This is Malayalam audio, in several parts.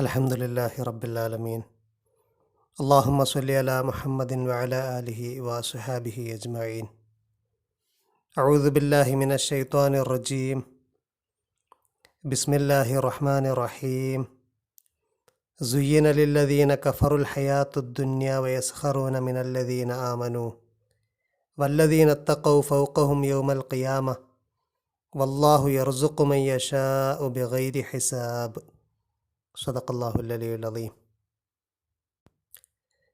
അൽഹംദുലില്ലാഹി റബ്ബിൽ ആലമീൻ. അല്ലാഹുമ്മ സ്വല്ലി അലാ മുഹമ്മദിൻ വഅലാ ആലിഹി വഅസ്ഹാബിഹി അജ്മഈൻ. അഊദു ബില്ലാഹി മിനശ് ശൈത്വാനിർ റജീം. ബിസ്മില്ലാഹിർ റഹ്മാനിർ റഹീം. സുയ്യിന ലില്ലദീന കഫറുൽ ഹയാത്തുദ് ദുനിയ വയസ്ഖറൂന മിനല്ലദീന ആമനൂ വല്ലദീന ഇത്തഖൗ ഫൗഖഹും യൗമൽ ഖിയാമ വല്ലാഹു യർസുഖു മൻ യശാഉ ബിഗൈരി ഹിസാബ്. സദഖല്ലാഹുൽ അലിയ്യുൽ അദീം.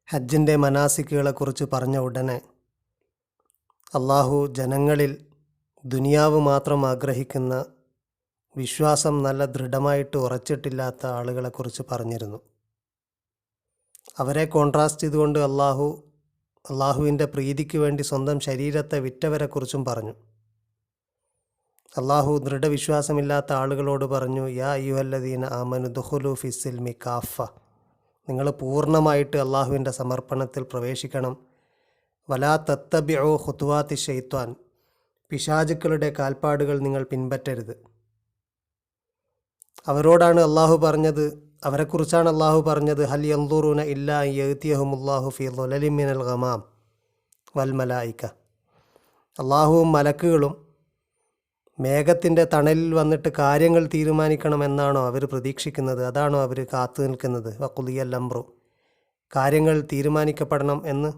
ഹജ്ജിൻ്റെ മനാസിക്കുകളെക്കുറിച്ച് പറഞ്ഞ ഉടനെ അള്ളാഹു ജനങ്ങളിൽ ദുനിയാവ് മാത്രം ആഗ്രഹിക്കുന്ന, വിശ്വാസം നല്ല ദൃഢമായിട്ട് ഉറച്ചിട്ടില്ലാത്ത ആളുകളെക്കുറിച്ച് പറഞ്ഞിരുന്നു. അവരെ കോൺട്രാസ്റ്റ് ചെയ്തുകൊണ്ട് അള്ളാഹുവിൻ്റെ പ്രീതിക്ക് വേണ്ടി സ്വന്തം ശരീരത്തെ വിറ്റവരെക്കുറിച്ചും പറഞ്ഞു. അള്ളാഹു ദൃഢവിശ്വാസമില്ലാത്ത ആളുകളോട് പറഞ്ഞു, യാ അയ്യുഹല്ലദീന ആമനു ദുഖുലു ഫിസ്സിൽമി കാഫ, നിങ്ങൾ പൂർണ്ണമായിട്ട് അള്ളാഹുവിൻ്റെ സമർപ്പണത്തിൽ പ്രവേശിക്കണം. വലാ തത്തബിഉ ഖുതുവാത്തി ശൈത്വാൻ, പിശാചുക്കളുടെ കാൽപ്പാടുകൾ നിങ്ങൾ പിൻപറ്റരുത്. അവരോടാണ് അള്ളാഹു പറഞ്ഞത്, അവരെക്കുറിച്ചാണ് അള്ളാഹു പറഞ്ഞത്, ഹൽ യൻദുറൂന ഇല്ലാ അൻ യഅ്തിയഹുമുല്ലാഹു ഫീ ളുലലിൻ മിനൽ ഗമാം വൽ മലായിക. അള്ളാഹുവും മലക്കുകളും മേഘത്തിൻ്റെ തണലിൽ വന്നിട്ട് കാര്യങ്ങൾ തീരുമാനിക്കണമെന്നാണോ അവർ പ്രതീക്ഷിക്കുന്നത്? അതാണോ അവർ കാത്തു നിൽക്കുന്നത്? വഖുദിയൽ അംറു, കാര്യങ്ങൾ തീരുമാനിക്കപ്പെടണം എന്ന്.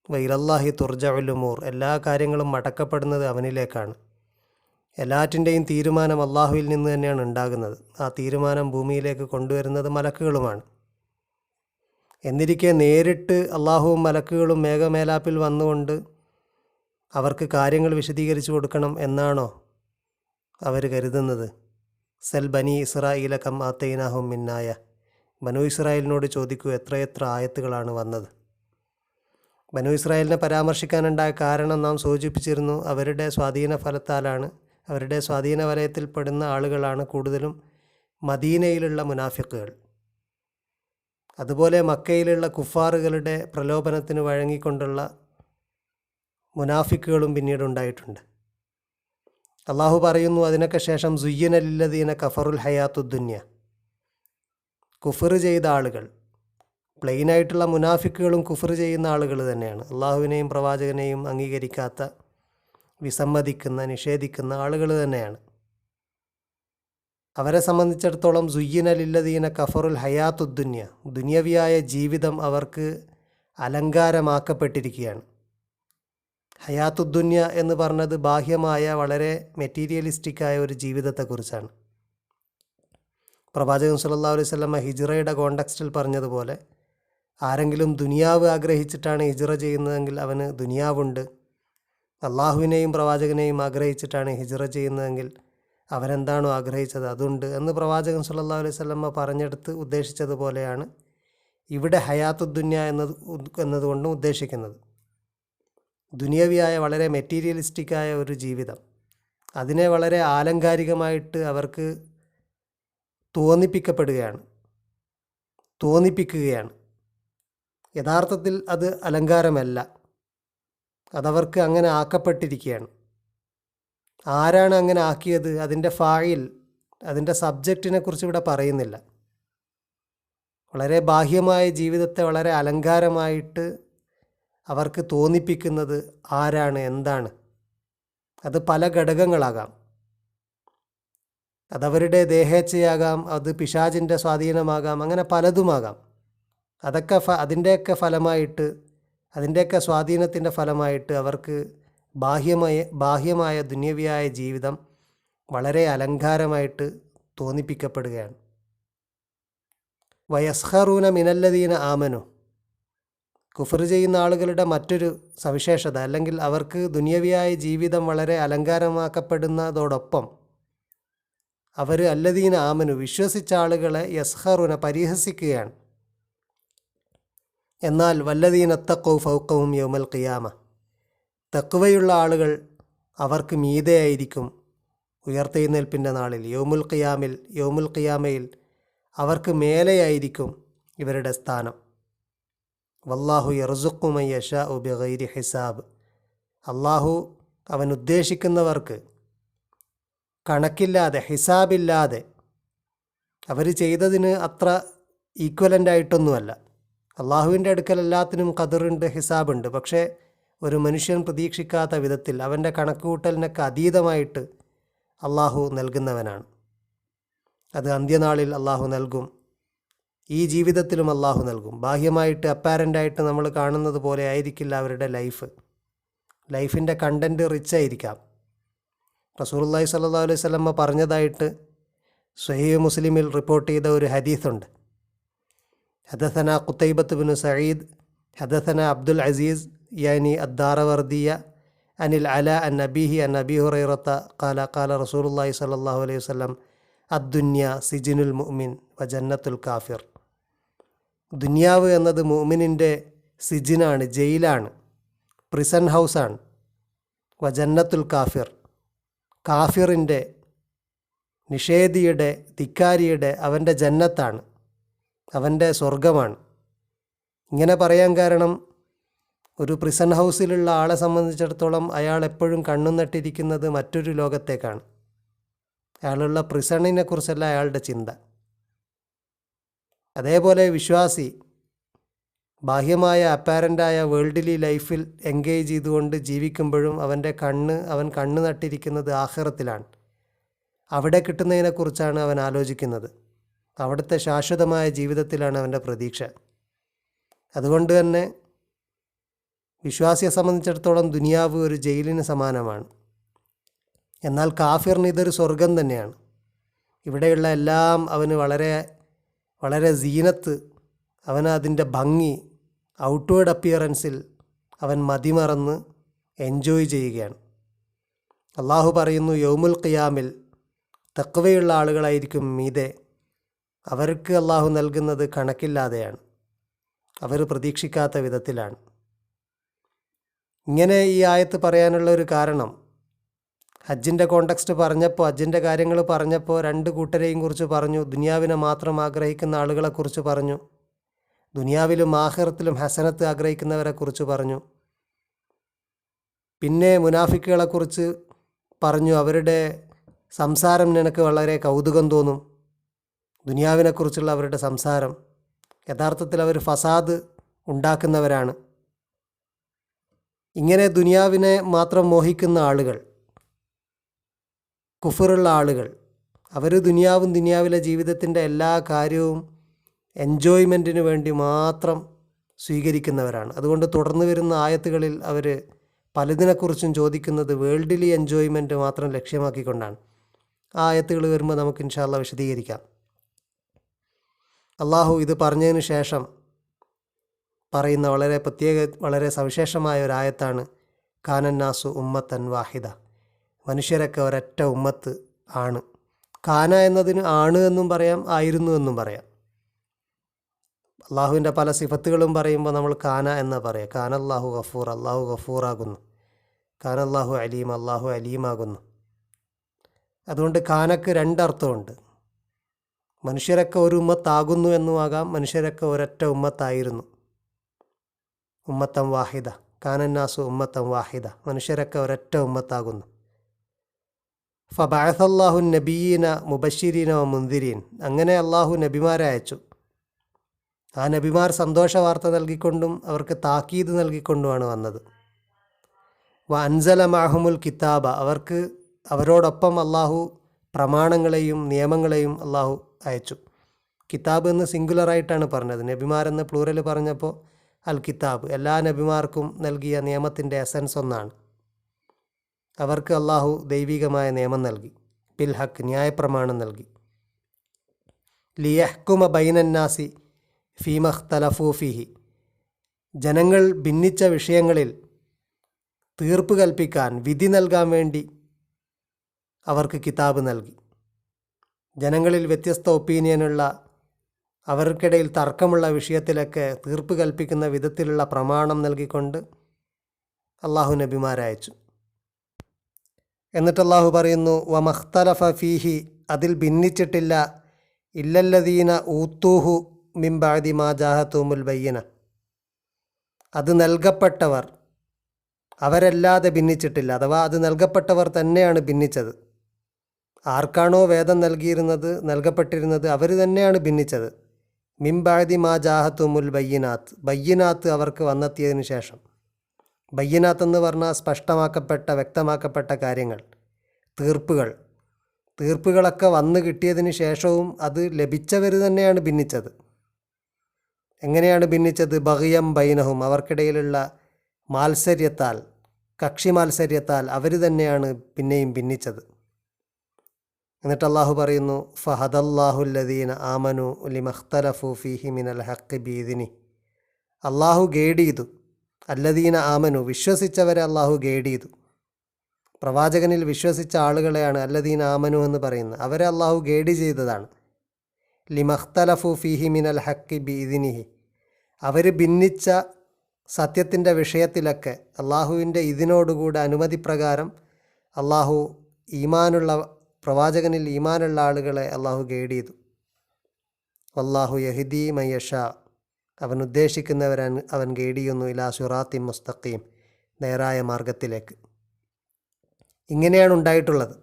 വഇലല്ലാഹി തുർജഉൽ ഉമൂർ, എല്ലാ കാര്യങ്ങളും മടക്കപ്പെടുന്നത് അവനിലേക്കാണ്. എല്ലാറ്റിൻ്റെയും തീരുമാനം അള്ളാഹുവിൽ നിന്ന് തന്നെയാണ് ഉണ്ടാകുന്നത്. ആ തീരുമാനം ഭൂമിയിലേക്ക് കൊണ്ടുവരുന്നത് മലക്കുകളുമാണ്. എന്നിരിക്കെ നേരിട്ട് അള്ളാഹുവും മലക്കുകളും മേഘമേലാപ്പിൽ വന്നുകൊണ്ട് അവർക്ക് കാര്യങ്ങൾ വിശദീകരിച്ചു കൊടുക്കണം എന്നാണോ അവർ കരുതുന്നത്? സൽ ബനി ഇസ്രായേല കം ആത്തൈനാഹും മിന്നായ, ബനു ഇസ്രായേലിനോട് ചോദിക്കൂ, എത്രയെത്ര ആയത്തുകളാണ് വന്നത്. ബനു ഇസ്രായേലിനെ പരാമർശിക്കാനുണ്ടായ കാരണം നാം സൂചിപ്പിച്ചിരുന്നു. അവരുടെ സ്വാധീന ഫലത്താലാണ്, അവരുടെ സ്വാധീന വലയത്തിൽപ്പെടുന്ന ആളുകളാണ് കൂടുതലും മദീനയിലുള്ള മുനാഫിക്കുകൾ. അതുപോലെ മക്കയിലുള്ള കുഫാറുകളുടെ പ്രലോഭനത്തിന് വഴങ്ങിക്കൊണ്ടുള്ള മുനാഫിക്കുകളും പിന്നീട് ഉണ്ടായിട്ടുണ്ട്. അള്ളാഹു പറയുന്നു അതിനൊക്കെ ശേഷം, സുയ്യിന ലില്ലദീന കഫറുൽ ഹയാത്തുദ് ദുനിയ, കുഫർ ചെയ്ത ആളുകൾ, പ്ലെയിനായിട്ടുള്ള മുനാഫിക്കുകളും കുഫർ ചെയ്യുന്ന ആളുകൾ തന്നെയാണ്. അള്ളാഹുവിനെയും പ്രവാചകനെയും അംഗീകരിക്കാത്ത, വിസമ്മതിക്കുന്ന, നിഷേധിക്കുന്ന ആളുകൾ തന്നെയാണ്. അവരെ സംബന്ധിച്ചിടത്തോളം സുയ്യിന ലില്ലദീന കഫറുൽ ഹയാത്തുദ് ദുനിയ, ദുനിയവിയായ ജീവിതം അവർക്ക് അലങ്കാരമാക്കപ്പെട്ടിരിക്കുകയാണ്. ഹയാത്തുദ്ദുന്യ എന്ന് പറഞ്ഞത് ബാഹ്യമായ, വളരെ മെറ്റീരിയലിസ്റ്റിക്കായ ഒരു ജീവിതത്തെക്കുറിച്ചാണ്. പ്രവാചകൻ സല്ലല്ലാഹു അലൈഹി വസല്ലം ഹിജ്റയുടെ കോണ്ടെക്സ്റ്റിൽ പറഞ്ഞതുപോലെ, ആരെങ്കിലും ദുനിയാവ് ആഗ്രഹിച്ചിട്ടാണ് ഹിജ്റ ചെയ്യുന്നതെങ്കിൽ അവന് ദുനിയാവുണ്ട്. അള്ളാഹുവിനെയും പ്രവാചകനെയും ആഗ്രഹിച്ചിട്ടാണ് ഹിജ്റ ചെയ്യുന്നതെങ്കിൽ അവനെന്താണോ ആഗ്രഹിച്ചത് അതുണ്ട് എന്ന് പ്രവാചകൻ സല്ലല്ലാഹു അലൈഹി വസല്ലം പറഞ്ഞെടുത്ത് ഉദ്ദേശിച്ചതുപോലെയാണ് ഇവിടെ ഹയാത്തുദ്ദുന്യ എന്നതുകൊണ്ടും ഉദ്ദേശിക്കുന്നത്. ദുനിയവിയായ, വളരെ മെറ്റീരിയലിസ്റ്റിക്കായ ഒരു ജീവിതം, അതിനെ വളരെ ആലങ്കാരികമായിട്ട് അവർക്ക് തോന്നിപ്പിക്കുകയാണ്. യഥാർത്ഥത്തിൽ അത് അലങ്കാരമല്ല, അതവർക്ക് അങ്ങനെ ആക്കപ്പെട്ടിരിക്കുകയാണ്. ആരാണ് അങ്ങനെ ആക്കിയത്? അതിൻ്റെ ഫായിൽ, അതിൻ്റെ സബ്ജക്റ്റിനെ കുറിച്ച് ഇവിടെ പറയുന്നില്ല. വളരെ ബാഹ്യമായ ജീവിതത്തെ വളരെ അലങ്കാരമായിട്ട് അവർക്ക് തോന്നിപ്പിക്കുന്നത് ആരാണ്, എന്താണ്? അത് പല ഘടകങ്ങളാകാം. അതവരുടെ ദേഹേച്ഛയാകാം, അത് പിശാചിൻ്റെ സ്വാധീനമാകാം, അങ്ങനെ പലതുമാകാം. അതിൻ്റെയൊക്കെ ഫലമായിട്ട്, അതിൻ്റെയൊക്കെ സ്വാധീനത്തിൻ്റെ ഫലമായിട്ട് അവർക്ക് ബാഹ്യമായ ദുന്യവിയായ ജീവിതം വളരെ അലങ്കാരമായിട്ട് തോന്നിപ്പിക്കപ്പെടുകയാണ്. വയസ്ഖറൂന മിനല്ലദീന ആമനു, കുഫർ ചെയ്യുന്ന ആളുകളുടെ മറ്റൊരു സവിശേഷത, അല്ലെങ്കിൽ അവർക്ക് ദുനിയവിയായ ജീവിതം വളരെ അലങ്കാരമാക്കപ്പെടുന്നതോടൊപ്പം അവർ അല്ലദീന ആമനു, വിശ്വസിച്ച ആളുകളെ യസ്ഖറുന, പരിഹസിക്കുകയാണ്. എന്നാൽ വല്ലദീന ഇത്തഖൗ ഫൗഖഹും യൗമൽ ഖിയാമ, തഖ്വയുള്ള ആളുകൾ അവർക്ക് മീതെയായിരിക്കും ഉയർത്തെഴുന്നേൽപ്പിൻ്റെ നാളിൽ. യൗമുൽ ഖിയാമയിൽ അവർക്ക് മേലെയായിരിക്കും ഇവരുടെ സ്ഥാനം. വല്ലാഹു യർസുഖു മൻ യശാഉ ബിഗൈരി ഹിസാബ്, അള്ളാഹു അവൻ ഉദ്ദേശിക്കുന്നവർക്ക് കണക്കില്ലാതെ, ഹിസാബില്ലാതെ അവർ ചെയ്തതിന് അത്ര ഈക്വലൻ്റായിട്ടൊന്നുമല്ല. അള്ളാഹുവിൻ്റെ അടുക്കൽ എല്ലാത്തിനും ഖദറുണ്ട്, ഹിസാബുണ്ട്. പക്ഷേ ഒരു മനുഷ്യൻ പ്രതീക്ഷിക്കാത്ത വിധത്തിൽ അവൻ്റെ കണക്കുകൂട്ടലിനൊക്കെ അതീതമായിട്ട് അള്ളാഹു നൽകുന്നവനാണ്. അത് അന്ത്യനാളിൽ അള്ളാഹു നൽകും, ഈ ജീവിതത്തിലും അള്ളാഹു നൽകും. ബാഹ്യമായിട്ട് അപ്പാരൻ്റായിട്ട് നമ്മൾ കാണുന്നത് പോലെ ആയിരിക്കില്ല അവരുടെ ലൈഫിൻ്റെ കണ്ടൻറ്റ് റിച്ച് ആയിരിക്കാം. റസൂലുള്ളാഹി സ്വല്ലല്ലാഹു അലൈഹി വസല്ലം പറഞ്ഞതായിട്ട് സ്വഹീഹ് മുസ്ലിമിൽ റിപ്പോർട്ട് ചെയ്ത ഒരു ഹദീസുണ്ട്. ഹദസന ഖുതൈബത്ത് ബിൻ സഈദ് ഹദസന അബ്ദുൽ അസീസ് യാനി അദ്ദാറവർദിയ അനിൽ അല അൻ നബീഹി അൻ നബി ഹുറൈറത്ത ഖാല ഖാല റസൂലുള്ളാഹി സ്വല്ലല്ലാഹു അലൈഹി വസല്ലം അദ്ദുന്യ സിജിനുൽ മുഅ്മിൻ വ ജന്നത്തുൽ കാഫിർ. ദുനിയാവ് എന്നത് മുഅ്മിനിൻ്റെ സിജിനാണ്, ജയിലാണ്, പ്രിസൺ ഹൗസാണ്. വ ജന്നത്തുൽ കാഫിർ, കാഫിറിൻ്റെ, നിഷേധിയുടെ, ധിക്കാരിയുടെ അവൻ്റെ ജന്നത്താണ്, അവൻ്റെ സ്വർഗമാണ്. ഇങ്ങനെ പറയാൻ കാരണം ഒരു പ്രിസൺ ഹൗസിലുള്ള ആളെ സംബന്ധിച്ചിടത്തോളം അയാൾ എപ്പോഴും കണ്ണും നട്ടിരിക്കുന്നത് മറ്റൊരു ലോകത്തേക്കാണ്. അയാളുള്ള പ്രിസണിനെ കുറിച്ചല്ല അയാളുടെ ചിന്ത. അതേപോലെ വിശ്വാസി ബാഹ്യമായ അപ്പാരൻ്റായ വേൾഡിലി ലൈഫിൽ എൻഗേജ് ചെയ്തുകൊണ്ട് ജീവിക്കുമ്പോഴും അവൻ കണ്ണ് നട്ടിരിക്കുന്നത് ആഖിറത്തിലാണ്. അവിടെ കിട്ടുന്നതിനെക്കുറിച്ചാണ് അവൻ ആലോചിക്കുന്നത്. അവിടുത്തെ ശാശ്വതമായ ജീവിതത്തിലാണ് അവൻ്റെ പ്രതീക്ഷ. അതുകൊണ്ട് തന്നെ വിശ്വാസിയെ സംബന്ധിച്ചിടത്തോളം ദുനിയാവ് ഒരു ജയിലിന് സമാനമാണ്. എന്നാൽ കാഫിറിന് ഇതൊരു സ്വർഗം തന്നെയാണ്. ഇവിടെയുള്ള എല്ലാം അവന് വളരെ വളരെ സീനത്ത്, അവന് അതിൻ്റെ ഭംഗി, ഔട്ട്വേർഡ് അപ്പിയറൻസിൽ അവൻ മതിമറന്ന് എൻജോയ് ചെയ്യുകയാണ്. അള്ളാഹു പറയുന്നു, യൗമുൽ ഖിയാമിൽ തഖ്വയുള്ള ആളുകളായിരിക്കും മീതെ, അവർക്ക് അള്ളാഹു നൽകുന്നത് കണക്കില്ലാതെയാണ്, അവർ പ്രതീക്ഷിക്കാത്ത വിധത്തിലാണ്. ഇങ്ങനെ ഈ ആയത്ത് പറയാനുള്ള ഒരു കാരണം, ഹജ്ജിൻ്റെ കോണ്ടെക്സ്റ്റ് പറഞ്ഞപ്പോൾ, ഹജ്ജിൻ്റെ കാര്യങ്ങൾ പറഞ്ഞപ്പോൾ രണ്ട് കൂട്ടരെയും കുറിച്ച് പറഞ്ഞു. ദുനിയാവിനെ മാത്രം ആഗ്രഹിക്കുന്ന ആളുകളെക്കുറിച്ച് പറഞ്ഞു, ദുനിയാവിലും ആഖിറത്തിലും ഹസനത്ത് ആഗ്രഹിക്കുന്നവരെക്കുറിച്ച് പറഞ്ഞു. പിന്നെ മുനാഫിക്കുകളെക്കുറിച്ച് പറഞ്ഞു, അവരുടെ സംസാരം നിനക്ക് വളരെ കൗതുകം തോന്നും. ദുനിയാവിനെക്കുറിച്ചുള്ള അവരുടെ സംസാരം, യഥാർത്ഥത്തിൽ അവർ ഫസാദ് ഉണ്ടാക്കുന്നവരാണ്. ഇങ്ങനെ ദുനിയാവിനെ മാത്രം മോഹിക്കുന്ന ആളുകൾ, കുഫറുള്ള ആളുകൾ, അവർ ദുനിയാവിലെ ജീവിതത്തിൻ്റെ എല്ലാ കാര്യവും എൻജോയ്മെൻറ്റിന് വേണ്ടി മാത്രം സ്വീകരിക്കുന്നവരാണ്. അതുകൊണ്ട് തുടർന്ന് വരുന്ന ആയത്തുകളിൽ അവർ പലതിനെക്കുറിച്ചും ചോദിക്കുന്നത് വേൾഡിലി എൻജോയ്മെൻറ്റ് മാത്രം ലക്ഷ്യമാക്കിക്കൊണ്ടാണ്. ആ ആയത്തുകൾ വരുമ്പോൾ നമുക്ക് ഇൻഷാ അല്ലാഹ് വിശദീകരിക്കാം. അള്ളാഹു ഇത് പറഞ്ഞതിന് ശേഷം പറയുന്ന വളരെ സവിശേഷമായ ഒരായത്താണ് കാനന്നാസു ഉമ്മത്തൻ വാഹിദ. മനുഷ്യരൊക്കെ ഒരൊറ്റ ഉമ്മത്ത് ആണ്. കാന എന്നതിന് ആണ് എന്നും പറയാം, ആയിരുന്നു എന്നും പറയാം. അള്ളാഹുവിൻ്റെ പല സിഫത്തുകളും പറയുമ്പോൾ നമ്മൾ കാന എന്ന് പറയാം. കാനല്ലാഹു ഗഫൂർ, അള്ളാഹു ഗഫൂറാകുന്നു. കാനല്ലാഹു അലീം, അള്ളാഹു അലീമാകുന്നു. അതുകൊണ്ട് കാനക്ക് രണ്ടർത്ഥമുണ്ട്. മനുഷ്യരൊക്കെ ഒരു ഉമ്മത്താകുന്നു എന്നുമാകാം, മനുഷ്യരൊക്കെ ഒരൊറ്റ ഉമ്മത്തായിരുന്നു. ഉമ്മത്തം വാഹിദ, കാനന്നാസു ഉമ്മത്തം വാഹിദ, മനുഷ്യരൊക്കെ ഒരൊറ്റ ഉമ്മത്താകുന്നു. ഫബഅസല്ലാഹു നബിയീന മുബശ്ശിരീന വ മുൻദിരീൻ, അങ്ങനെ അള്ളാഹു നബിമാരെ അയച്ചു. ആ നബിമാർ സന്തോഷ വാർത്ത നൽകിക്കൊണ്ടും അവർക്ക് താക്കീത് നൽകിക്കൊണ്ടുമാണ് വന്നത്. വ അൻസല മഅഹുമുൽ കിതാബ, അവരോടൊപ്പം അള്ളാഹു പ്രമാണങ്ങളെയും നിയമങ്ങളെയും അള്ളാഹു അയച്ചു. കിതാബ് എന്ന് സിംഗുലറായിട്ടാണ് പറഞ്ഞത്. നബിമാരെന്ന് പ്ലൂറൽ പറഞ്ഞപ്പോൾ അൽ കിതാബ്, എല്ലാ നബിമാർക്കും നൽകിയ നിയമത്തിൻ്റെ എസൻസ് ഒന്നാണ്. അവർക്ക് അള്ളാഹു ദൈവികമായ നിയമം നൽകി, ബിൽ ഹക്ക്, ന്യായപ്രമാണം നൽകി. ലിയഹ്കുമ ബൈനന്നാസി ഫീമഖ്തലഫൂ ഫീഹി, ജനങ്ങൾ ഭിന്നിച്ച വിഷയങ്ങളിൽ തീർപ്പ് കൽപ്പിക്കാൻ, വിധി നൽകാൻ വേണ്ടി അവർക്ക് കിതാബ് നൽകി. ജനങ്ങളിൽ വ്യത്യസ്ത ഒപ്പീനിയനുള്ള, അവർക്കിടയിൽ തർക്കമുള്ള വിഷയത്തിലൊക്കെ തീർപ്പ് കൽപ്പിക്കുന്ന വിധത്തിലുള്ള പ്രമാണം നൽകിക്കൊണ്ട് അള്ളാഹു നബിമാരയച്ചു. എന്നിട്ട് അള്ളാഹു പറയുന്നു, വമഖ്തലഫ ഫീഹി, അതിൽ ഭിന്നിച്ചിട്ടില്ല, ഇല്ലല്ലദീന ഊത്തൂഹു മിൻ ബഅദി മാ ജാഅത്തുഹുൽ ബയ്യിന, അത് നൽകപ്പെട്ടവർ, അവരല്ലാതെ ഭിന്നിച്ചിട്ടില്ല. അഥവാ അത് നൽകപ്പെട്ടവർ തന്നെയാണ് ഭിന്നിച്ചത്. ആർക്കാണോ വേദം നൽകപ്പെട്ടിരുന്നത് അവർ തന്നെയാണ് ഭിന്നിച്ചത്. മിംബാദി മാ ജാഹത്തുമുൽ ബയ്യനാത്ത്, ബയ്യനാത്ത് അവർക്ക് വന്നെത്തിയതിനു ശേഷം. ബയ്യനാത്ത് എന്ന് പറഞ്ഞാൽ സ്പഷ്ടമാക്കപ്പെട്ട വ്യക്തമാക്കപ്പെട്ട കാര്യങ്ങൾ, തീർപ്പുകളൊക്കെ വന്നു കിട്ടിയതിന് ശേഷവും അത് ലഭിച്ചവർ തന്നെയാണ് ഭിന്നിച്ചത്. എങ്ങനെയാണ് ഭിന്നിച്ചത്? ബഗിയം ബൈനഹും, അവർക്കിടയിലുള്ള മാത്സര്യത്താൽ, കക്ഷി മാത്സര്യത്താൽ അവർ തന്നെയാണ് പിന്നെയും ഭിന്നിച്ചത്. എന്നിട്ട് അള്ളാഹു പറയുന്നു, ഫഹദല്ലാഹുല്ലദീന ആമനു ലിമഖ്തലഫു ഫീഹി മിനൽ ഹഖ് ബീദിനി. അള്ളാഹു ഗൈഡ് ചെയ്തു, അല്ലദീന ആമനു, വിശ്വസിച്ചവരെ അള്ളാഹു ഗൈഡ് ചെയ്തു. പ്രവാചകനിൽ വിശ്വസിച്ച ആളുകളെയാണ് അല്ലദീന ആമനു എന്ന് പറയുന്നത്. അവരെ അള്ളാഹു ഗൈഡ് ചെയ്തതാണ്. ലിമഖ്തലഫു ഫീഹി മിനൽ ഹഖ് ബീദിനിഹി, അവർ ഭിന്നിച്ച സത്യത്തിൻ്റെ വിഷയത്തിലൊക്കെ അള്ളാഹുവിൻ്റെ ഇതിനോടുകൂടെ അനുമതി പ്രകാരം അള്ളാഹു പ്രവാചകനിൽ ഈമാനുള്ള ആളുകളെ അള്ളാഹു ഗൈഡ് ചെയ്തു. വല്ലാഹു യഹ്ദി മയ്യഷ, അവൻ ഉദ്ദേശിക്കുന്നവരൻ അവൻ ഗൈഡ് ചെയ്യുന്നു ഇലാ സിറാത്തിൻ മുസ്തഖീം, നേരായ മാർഗത്തിലേക്ക്. ഇങ്ങനെയാണ് ഉണ്ടായിട്ടുള്ളത്.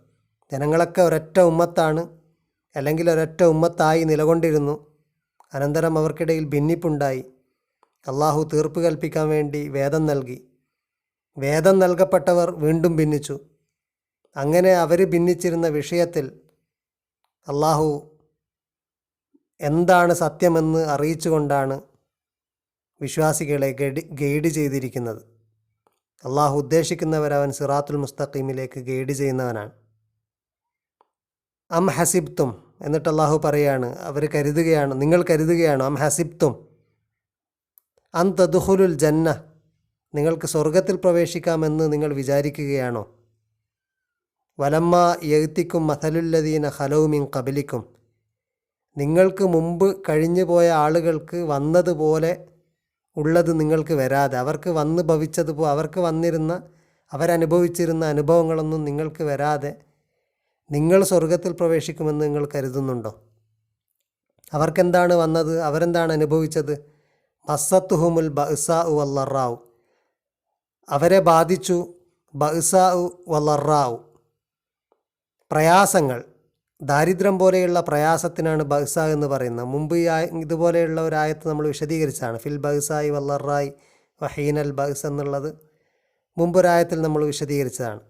ജനങ്ങളൊക്കെ ഒരൊറ്റ ഉമ്മത്താണ്, അല്ലെങ്കിൽ ഒരൊറ്റ ഉമ്മത്തായി നിലകൊണ്ടിരുന്നു. അനന്തരം അവർക്കിടയിൽ ഭിന്നിപ്പുണ്ടായി. അള്ളാഹു തീർപ്പ് കൽപ്പിക്കാൻ വേണ്ടി വേദം നൽകി. വേദം നൽകപ്പെട്ടവർ വീണ്ടും ഭിന്നിച്ചു. അങ്ങനെ അവർ ഭിന്നിച്ചിരുന്ന വിഷയത്തിൽ അള്ളാഹു എന്താണ് സത്യമെന്ന് അറിയിച്ചുകൊണ്ടാണ് വിശ്വാസികളെ ഗൈഡ് ചെയ്തിരിക്കുന്നത്. അള്ളാഹു ഉദ്ദേശിക്കുന്നവരവൻ സിറാത്തുൽ മുസ്തഖീമിലേക്ക് ഗൈഡ് ചെയ്യുന്നവനാണ്. അം ഹസിബ്തും, എന്നിട്ട് അള്ളാഹു പറയാണ്, നിങ്ങൾ കരുതുകയാണോ? അം ഹസിബ്തും അൻ തദ്ഖുലുൽ ജന്ന, നിങ്ങൾക്ക് സ്വർഗത്തിൽ പ്രവേശിക്കാമെന്ന് നിങ്ങൾ വിചാരിക്കുകയാണോ? വലമ്മ യഗ്തിക്കും മഥലുല്ലദീന ഖലൗ മിൻ ഖബലിക്കും, നിങ്ങൾക്ക് മുമ്പ് കഴിഞ്ഞു പോയ ആളുകൾക്ക് വന്നതുപോലെ ഉള്ളത് നിങ്ങൾക്ക് വരാതെ, അവർക്ക് വന്ന് ഭവിച്ചതുപോലെ, അവരനുഭവിച്ചിരുന്ന അനുഭവങ്ങളൊന്നും നിങ്ങൾക്ക് വരാതെ നിങ്ങൾ സ്വർഗത്തിൽ പ്രവേശിക്കുമെന്ന് നിങ്ങൾ കരുതുന്നുണ്ടോ? അവർക്കെന്താണ് വന്നത്? അവരെന്താണ് അനുഭവിച്ചത്? മസ്സത്തുഹുമുൽ ബഅ്സാഉ വല്ലറാഉ, അവരെ ബാധിച്ചു ബഅ്സാഉ വല്ലറാഉ, പ്രയാസങ്ങൾ, ദാരിദ്ര്യം പോലെയുള്ള പ്രയാസത്തിനാണ് ബഅ്സ എന്ന് പറയുന്നത്. മുമ്പ് ഇതുപോലെയുള്ള ഒരു ആയത്ത് നമ്മൾ വിശദീകരിച്ചതാണ്. ഫിൽ ബഅ്സായി വല്ലറായി വഹീനൽ ബഅ്സ് എന്നുള്ളത് മുമ്പൊരായത്തിൽ നമ്മൾ വിശദീകരിച്ചതാണ്.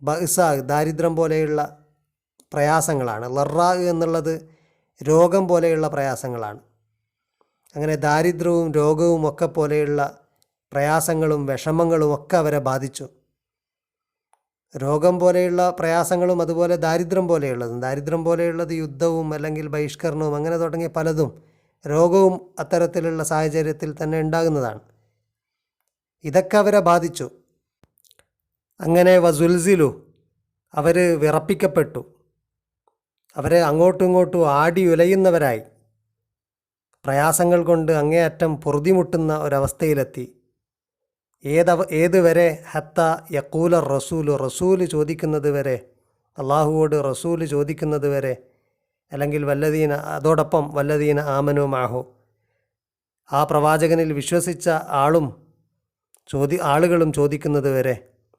ബഅ്സ ദാരിദ്ര്യം പോലെയുള്ള പ്രയാസങ്ങളാണ്. ലറാ എന്നുള്ളത് രോഗം പോലെയുള്ള പ്രയാസങ്ങളാണ്. അങ്ങനെ ദാരിദ്ര്യവും രോഗവും ഒക്കെ പോലെയുള്ള പ്രയാസങ്ങളും വിഷമങ്ങളും ഒക്കെ അവരെ ബാധിച്ചു. രോഗം പോലെയുള്ള പ്രയാസങ്ങളും അതുപോലെ ദാരിദ്ര്യം പോലെയുള്ളത് യുദ്ധവും അല്ലെങ്കിൽ ബഹിഷ്കരണവും അങ്ങനെ തുടങ്ങിയ പലതും, രോഗവും അത്തരത്തിലുള്ള സാഹചര്യത്തിൽ തന്നെ ഉണ്ടാകുന്നതാണ്. ഇതൊക്കെ അവരെ ബാധിച്ചു. അങ്ങനെ വസുൽസിലു, അവർ വിറപ്പിക്കപ്പെട്ടു, അവരെ അങ്ങോട്ടും ഇങ്ങോട്ടും ആടി ഉലയുന്നവരായി, പ്രയാസങ്ങൾ കൊണ്ട് അങ്ങേയറ്റം പൊറുതിമുട്ടുന്ന ഒരവസ്ഥയിലെത്തി. ഏതുവരെ? ഹത്ത യഖൂല റസൂല് ചോദിക്കുന്നത് വരെ, അള്ളാഹുവോട് റസൂല് ചോദിക്കുന്നത് വരെ, അല്ലെങ്കിൽ അതോടൊപ്പം വല്ലദീന ആമനു മാഹു, ആ പ്രവാചകനിൽ വിശ്വസിച്ച ആളുകളും ചോദിക്കുന്നത് വരെ,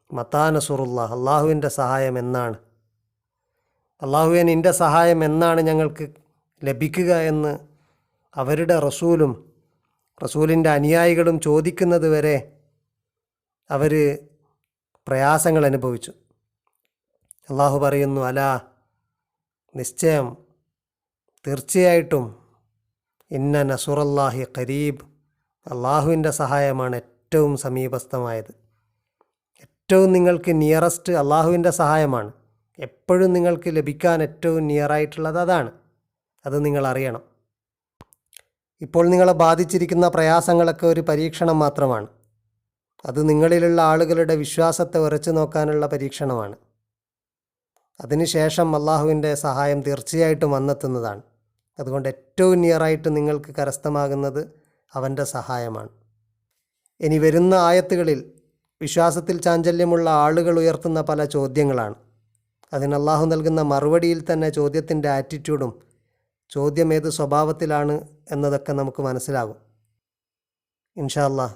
മത്താ നസുറുല്ലാഹ്, അള്ളാഹുവിൻ്റെ സഹായം എന്നാണ്, അള്ളാഹുവേ നിൻ്റെ സഹായം എന്നാണ് ഞങ്ങൾക്ക് ലഭിക്കുക എന്ന് അവരുടെ റസൂലിൻ്റെ അനുയായികളും ചോദിക്കുന്നത് വരെ അവർ പ്രയാസങ്ങൾ അനുഭവിച്ചു. അള്ളാഹു പറയുന്നു, അലാ, നിശ്ചയം, തീർച്ചയായിട്ടും, ഇന്ന നസുറല്ലാഹി ഖരീബ്, അള്ളാഹുവിൻ്റെ സഹായമാണ് ഏറ്റവും സമീപസ്ഥമായത്. ഏറ്റവും നിങ്ങൾക്ക് നിയറസ്റ്റ് അള്ളാഹുവിൻ്റെ സഹായമാണ്. എപ്പോഴും നിങ്ങൾക്ക് ലഭിക്കാൻ ഏറ്റവും നിയറായിട്ടുള്ളത് അതാണ്. അത് നിങ്ങൾ അറിയണം. ഇപ്പോൾ നിങ്ങളെ ബാധിച്ചിരിക്കുന്ന പ്രയാസങ്ങളൊക്കെ ഒരു പരീക്ഷണം മാത്രമാണ്. അത് നിങ്ങളിലുള്ള ആളുകളുടെ വിശ്വാസത്തെ ഉറച്ചു നോക്കാനുള്ള പരീക്ഷണമാണ്. അതിനുശേഷം അള്ളാഹുവിൻ്റെ സഹായം തീർച്ചയായിട്ടും വന്നെത്തുന്നതാണ്. അതുകൊണ്ട് ഏറ്റവും നിയറായിട്ട് നിങ്ങൾക്ക് കരസ്ഥമാകുന്നത് അവൻ്റെ സഹായമാണ്. ഇനി വരുന്ന ആയത്തുകളിൽ വിശ്വാസത്തിൽ ചാഞ്ചല്യമുള്ള ആളുകൾ ഉയർത്തുന്ന പല ചോദ്യങ്ങളാണ്. അതിന് അള്ളാഹു നൽകുന്ന മറുപടിയിൽ തന്നെ ചോദ്യത്തിൻ്റെ ആറ്റിറ്റ്യൂഡും ചോദ്യം ഏത് സ്വഭാവത്തിലാണ് എന്നതൊക്കെ നമുക്ക് മനസ്സിലാകും. ഇൻഷാ അല്ലാഹ്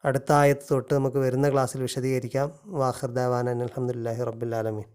അടുത്ത ആയത്ത് തൊട്ട് നമുക്ക് വരുന്ന ക്ലാസ്സിൽ വിശദീകരിക്കാം. വാഖിർ ദഅവാന അൽഹംദുലില്ലാഹി റബ്ബിൽ ആലമീൻ.